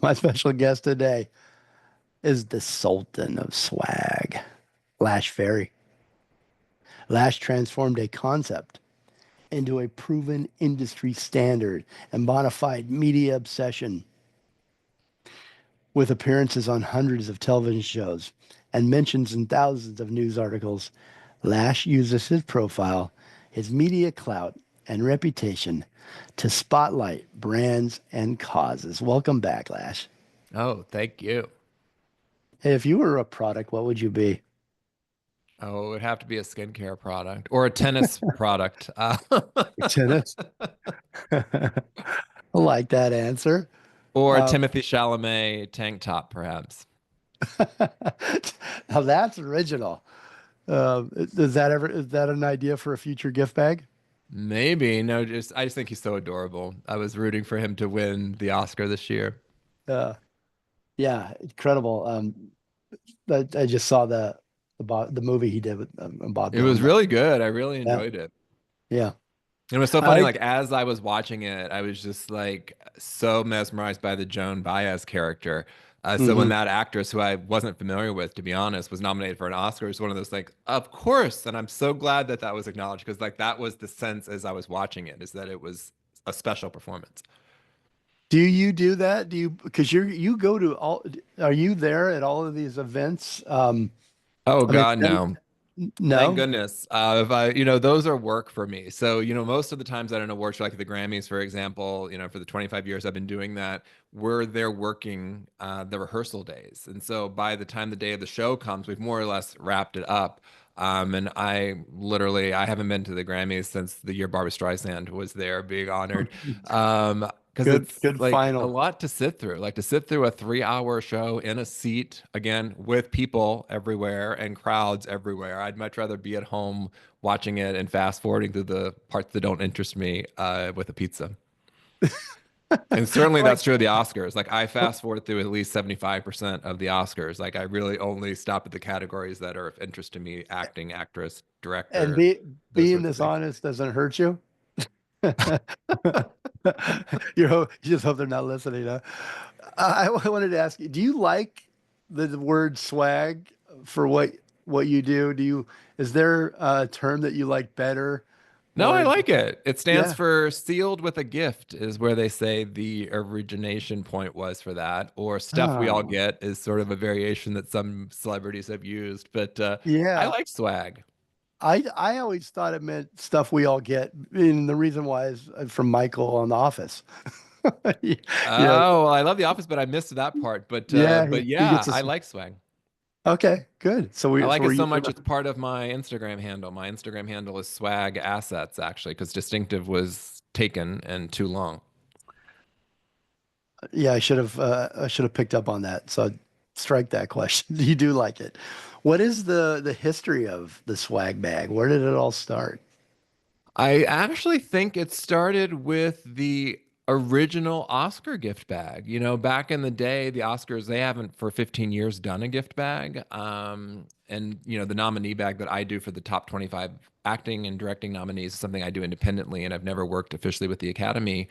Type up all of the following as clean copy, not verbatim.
My special guest today is the Sultan of Swag, Lash Fary. Lash transformed a concept into a proven industry standard and bona fide media obsession with appearances on hundreds of television shows and mentions in thousands of news articles. Lash uses his profile, his media clout, and reputation to spotlight brands and causes. Welcome back, Lash. Oh, thank you. Hey, if you were a product, what would you be? Oh, it would have to be a skincare product or a tennis product. Tennis. I like that answer. Or a Um, Timothy Chalamet tank top, perhaps. now that's original. Is that an idea for a future gift bag? Maybe. No, just I just think he's so adorable. I was rooting for him to win the Oscar this year. Uh, yeah, incredible. I just saw the movie he did with about It the was really good. I really yeah, enjoyed it. yeah. It was so funny, I like as I was watching it, I was just like so mesmerized by the Joan Baez character. So when mhm. that actress, who I wasn't familiar with, to be honest, was nominated for an Oscar, it's one of those like, of course. And I'm so glad that that was acknowledged because like that was the sense as I was watching it, is that it was a special performance. Do you do that? Do you because you go to all? Are you there at all of these events? Oh I mean, God, no. Thank no. goodness. If I, those are work for me. So, most of the times at an award show, like the Grammys, for example, for the 25 years I've been doing that, we're there working the rehearsal days. And so by the time the day of the show comes, we've more or less wrapped it up. And I haven't been to the Grammys since the year Barbra Streisand was there being honored. Because it's Good like a final. lot to sit through, like to sit through a 3 hour show in a seat again with people everywhere and crowds everywhere. I'd much rather be at home watching it and fast forwarding through the parts that don't interest me with a pizza. And certainly Like that's true of the Oscars. Like I fast forward through at least 75% of the Oscars. Like I really only stop at the categories that are of interest to me: acting, actress, and director, those being sorts of this things. honest doesn't hurt you. You just hope they're not listening. Huh? I wanted to ask you, do you like the word swag for what you do? Is there a term that you like better? No, I Or like it. It stands yeah. for sealed with a gift, is where they say the origination point was for that. Or stuff we all Oh, get is sort of a variation that some celebrities have used. But I yeah. like swag. I always thought it meant stuff we all get. And the reason why is from Michael on The Office. You know, Oh, well, I love The Office, but I missed that part. yeah, But he yeah, gets I us. like swag. Okay, good. I So like it we're so using much it's part of my Instagram handle. My Instagram handle is swag assets, actually, because distinctive was taken and too long. Yeah, I should have picked up on that. So strike that question. You do like it. What is the history of the swag bag? Where did it all start? I actually think it started with the original Oscar gift bag. Back in the day, the Oscars, they haven't for 15 years done a gift bag. And, the nominee bag that I do for the top 25 acting and directing nominees is something I do independently, and I've never worked officially with the Academy.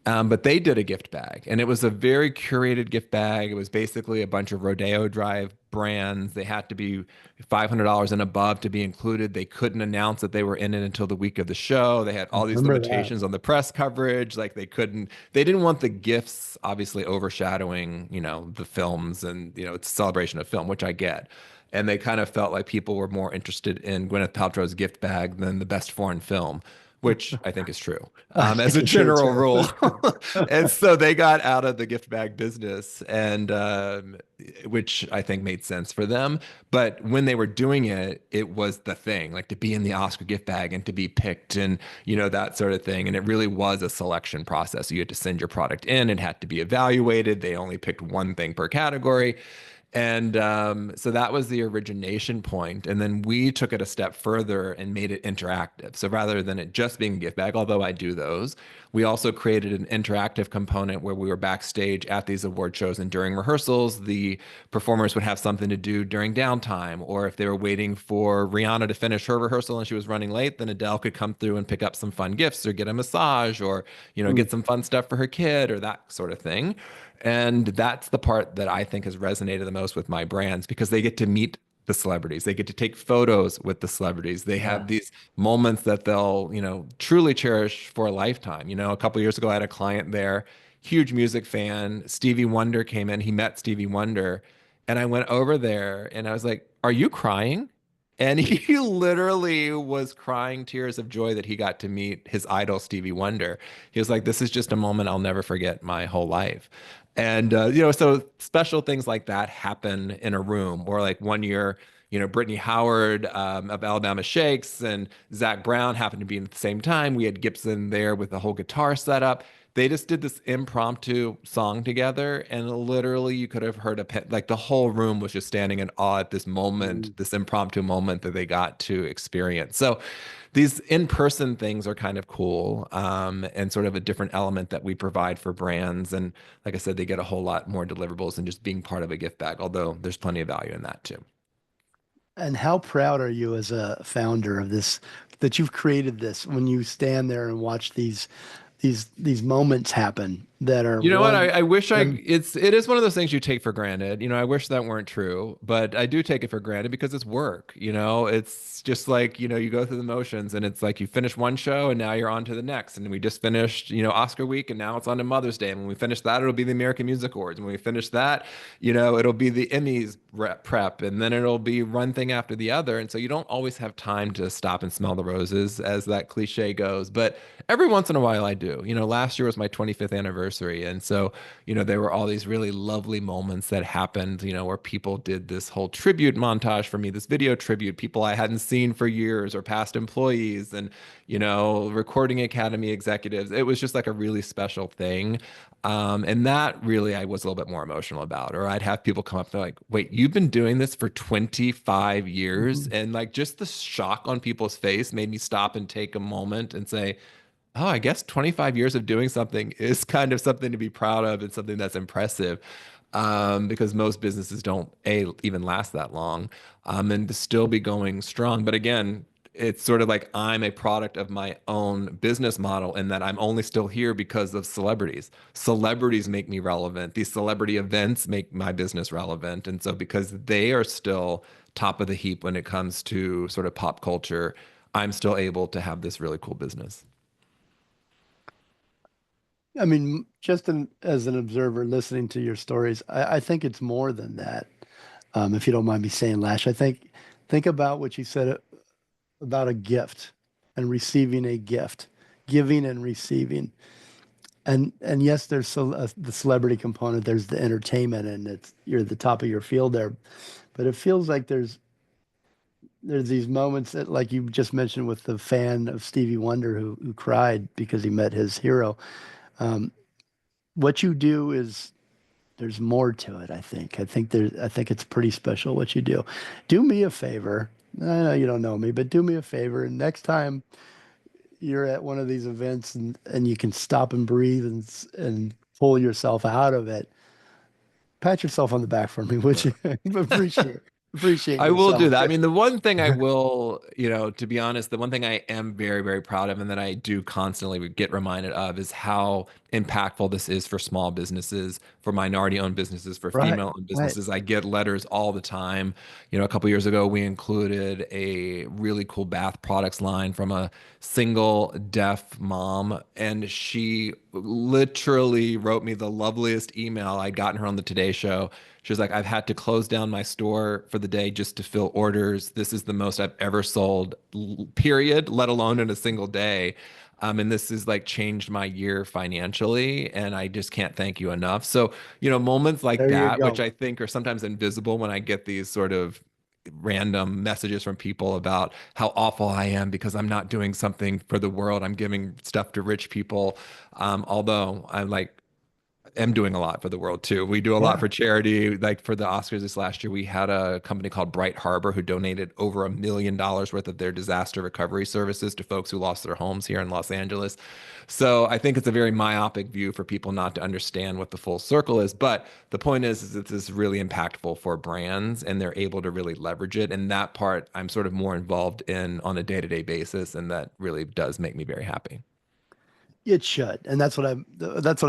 But they did a gift bag, and it was a very curated gift bag. It was basically a bunch of Rodeo Drive brands. They had to be $500 and above to be included. They couldn't announce that they were in it until the week of the show. They had all these Remember that? limitations on the press coverage. Like they didn't want the gifts obviously overshadowing, the films and, it's a celebration of film, which I get. And they kind of felt like people were more interested in Gwyneth Paltrow's gift bag than the best foreign film, which I think is true, I as think a it's true general too. rule. And so they got out of the gift bag business, and which I think made sense for them. But when they were doing it, it was the thing, like to be in the Oscar gift bag and to be picked, and that sort of thing. And it really was a selection process. You had to send your product in; it had to be evaluated. They only picked one thing per category. And so that was the origination point. And then we took it a step further and made it interactive. So rather than it just being a gift bag, although I do those, we also created an interactive component where we were backstage at these award shows. And during rehearsals, the performers would have something to do during downtime. Or if they were waiting for Rihanna to finish her rehearsal and she was running late, then Adele could come through and pick up some fun gifts or get a massage or, Hmm. get some fun stuff for her kid or that sort of thing. And that's the part that I think has resonated the most with my brands because they get to meet the celebrities. They get to take photos with the celebrities. They Yeah. have these moments that they'll, truly cherish for a lifetime. A couple years ago, I had a client there, huge music fan. Stevie Wonder came in. He met Stevie Wonder. And I went over there and I was like, "Are you crying?" And he literally was crying tears of joy that he got to meet his idol, Stevie Wonder. He was like, "This is just a moment I'll never forget my whole life." And so special things like that happen in a room. Or like one year, Brittany Howard of Alabama Shakes and Zach Brown happened to be at the same time. We had Gibson there with the whole guitar setup. They just did this impromptu song together, and literally you could have heard like the whole room was just standing in awe at this moment, Mm. this impromptu moment that they got to experience. So these in-person things are kind of cool, and sort of a different element that we provide for brands. And like I said, they get a whole lot more deliverables than just being part of a gift bag, although there's plenty of value in that too. And how proud are you as a founder of this, that you've created this when you stand there and watch these moments happen that are You know what? I, one I wish I them it is one of those things you take for granted. I wish that weren't true, but I do take it for granted because it's work. It's just like, you go through the motions and it's like you finish one show and now you're on to the next. And we just finished, Oscar week and now it's on to Mother's Day. And when we finish that, it'll be the American Music Awards. And when we finish that, it'll be the Emmys prep and then it'll be one thing after the other. And so you don't always have time to stop and smell the roses, as that cliche goes. But every once in a while I do. Last year was my 25th anniversary. And so, there were all these really lovely moments that happened, where people did this whole tribute montage for me, this video tribute, people I hadn't seen for years or past employees and, Recording Academy executives. It was just like a really special thing. And that really I was a little bit more emotional about. Or I'd have people come up and like, "Wait, you've been doing this for 25 years?" Mhm. And like just the shock on people's face made me stop and take a moment and say, "Oh, I guess 25 years of doing something is kind of something to be proud of and something that's impressive." Because most businesses don't even last that long, and to still be going strong. But again, it's sort of like I'm a product of my own business model in that I'm only still here because of celebrities. Celebrities make me relevant. These celebrity events make my business relevant. And so because they are still top of the heap when it comes to sort of pop culture, I'm still able to have this really cool business. I mean, as an observer listening to your stories, I think it's more than that. If you don't mind me saying, Lash, think about what you said about a gift and receiving a gift, giving and receiving. And yes, the celebrity component, there's the entertainment, and you're the top of your field there. But it feels like there's these moments that, like you just mentioned, with the fan of Stevie Wonder who cried because he met his hero. Um, what you do is there's more to it. I think it's pretty special what you do. Do me a favor. I know you don't know me, but do me a favor. And next time you're at one of these events and you can stop and breathe and pull yourself out of it, pat yourself on the back for me, would you? Appreciate I will do yourself. that. I mean, the one thing I will, to be honest, the one thing I am very, very proud of and that I do constantly get reminded of is how impactful this is for small businesses, for minority-owned businesses, for Right, female-owned right. businesses. I get letters all the time. A couple years ago, we included a really cool bath products line from a single deaf mom, and she literally wrote me the loveliest email. I'd gotten her on the Today Show. She was like, "I've had to close down my store for the day just to fill orders. This is the most I've ever sold, period, let alone in a single day. And this has like changed my year financially. And I just can't thank you enough." So, moments like There you that, which go. I think are sometimes invisible when I get these sort of random messages from people about how awful I am because I'm not doing something for the world. I'm giving stuff to rich people. Although I'm like, am doing a lot for the world too. We do a lot Yeah. for charity. Like for the Oscars this last year, we had a company called Bright Harbor who donated over $1 million worth of their disaster recovery services to folks who lost their homes here in Los Angeles. So I think it's a very myopic view for people not to understand what the full circle is. But the point is it's this really impactful for brands and they're able to really leverage it. And that part I'm sort of more involved in on a day-to-day basis. And that really does make me very happy. It should, and that's what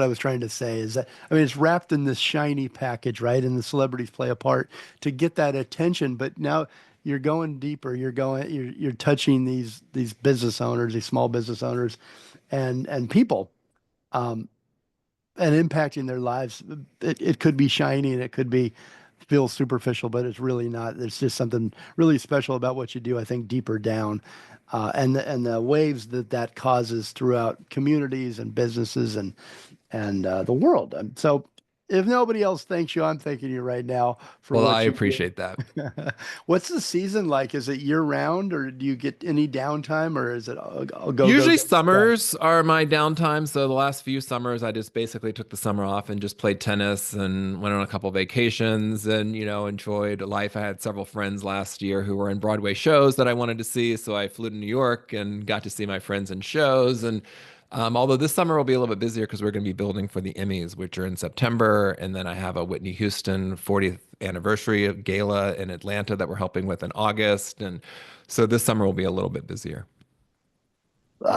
I was trying to say is that I mean it's wrapped in this shiny package, right? And the celebrities play a part to get that attention, but now you're going deeper. You're touching these business owners, these small business owners, and people, um, and impacting their lives. It could be shiny and it could be feel superficial, but it's really not. There's just something really special about what you do, I think, deeper down. And the waves that that causes throughout communities and businesses and the world. And so, if nobody else thanks you, I'm thanking you right now for Well, I what you do. appreciate that. What's the season like? Is it year round, or do you get any downtime, or is it a go go Usually go? Yeah. summers are my downtime. So the last few summers, I just basically took the summer off and just played tennis and went on a couple vacations and, enjoyed life. I had several friends last year who were in Broadway shows that I wanted to see. So I flew to New York and got to see my friends in shows. And although this summer will be a little bit busier because we're going to be building for the Emmys, which are in September. And then I have a Whitney Houston 40th anniversary of gala in Atlanta that we're helping with in August. And so this summer will be a little bit busier.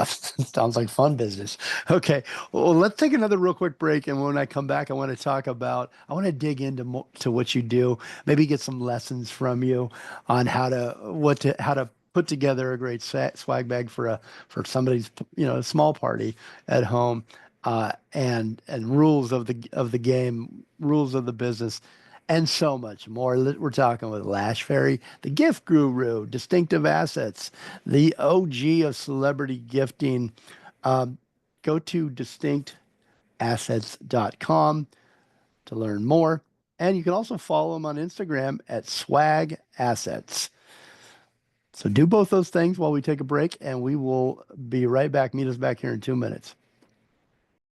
Sounds like fun business. Okay, well, let's take another real quick break, and when I come back, I want to dig into to what you do, maybe get some lessons from you on how to put together a great swag bag for for somebody's small party at home, and rules of the game, rules of the business, and so much more. We're talking with Lash Fary, the gift guru, distinctive assets, the OG of celebrity gifting. Um, Go to distinctassets.com to learn more. And you can also follow him on Instagram at Swag Assets. So do both those things while we take a break, and we will be right back. Meet us back here in 2 minutes.